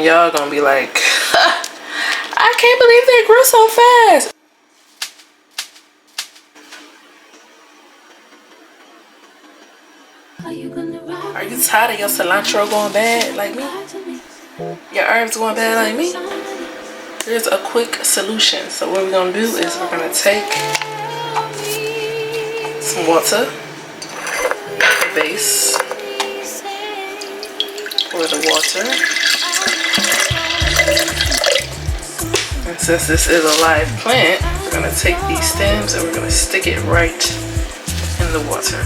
And y'all gonna be like, I can't believe they grew so fast. Are you tired of your cilantro going bad like me? Your herbs going bad like me? Here's a quick solution. So what we're gonna do is we're gonna take some water, the base for the water. And since this is a live plant, we're gonna take these stems and we're gonna stick it right in the water.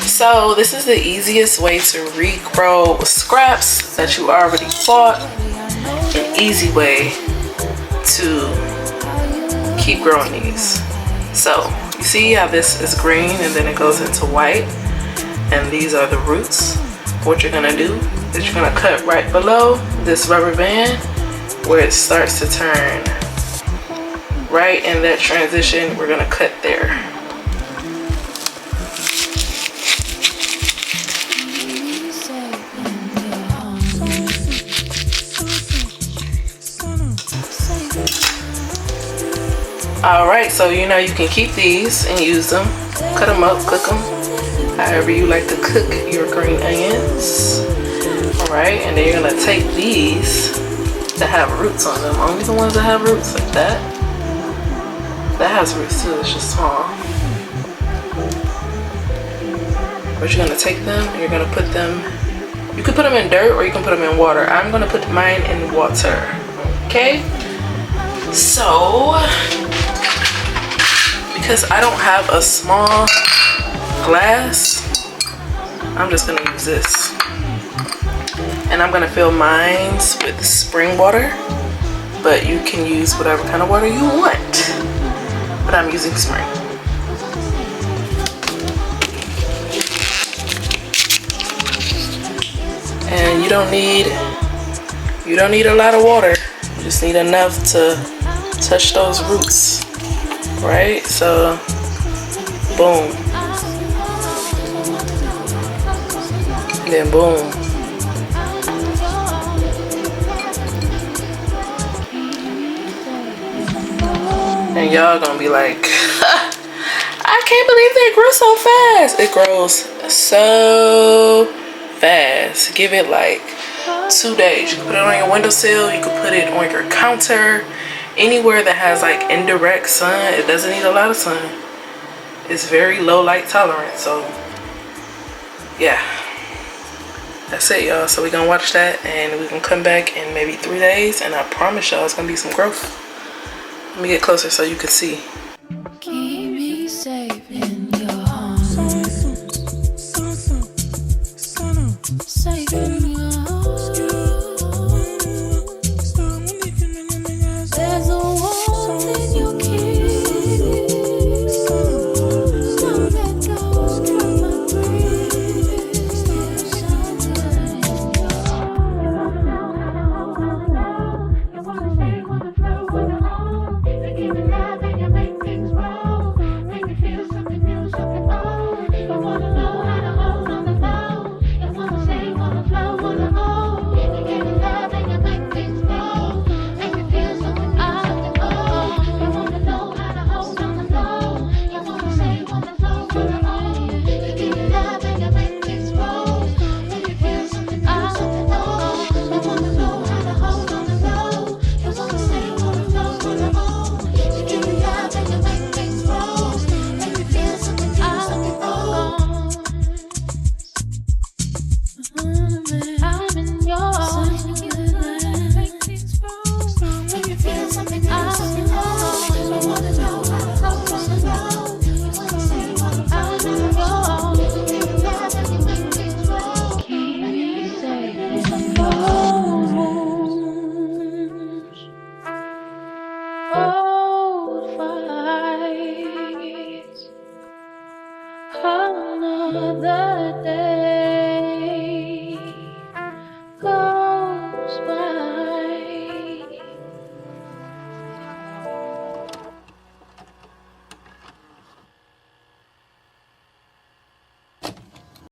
So this is the easiest way to regrow scraps that you already bought. An easy way to keep growing these. So you see how this is green and then it goes into white, and these are the roots. What you're gonna do is you're gonna cut right below this rubber band where it starts to turn. Right in that transition, we're gonna cut there. Alright, so you know you can keep these and use them. Cut them up, cook them, however you like to cook your green onions. Alright, and then you're going to take these that have roots on them. Only the ones that have roots like that. That has roots too, it's just small. But you're going to take them and you're going to put them, you can put them in dirt or you can put them in water. I'm going to put mine in water. Okay? So, because I don't have a small glass, I'm just gonna use this. And I'm gonna fill mine with spring water, but you can use whatever kind of water you want. But I'm using spring. And you don't need a lot of water. You just need enough to touch those roots. Right? So, boom. And then boom. And y'all gonna be like, I can't believe they grew so fast. It grows so fast. Give it like 2 days. You can put it on your windowsill. You can put it on your counter. Anywhere that has like indirect sun. It doesn't need a lot of sun. It's very low light tolerant. So yeah, that's it, y'all. So we're gonna watch that and we're gonna come back in maybe 3 days, and I promise y'all it's gonna be some growth. Let me get closer so you can see. Keep me safe in your arms. Safe in your arms. There's a warmth in your kiss. Don't let go of my breath. You wanna stay on the floor with your own. You give me love and you make me another day.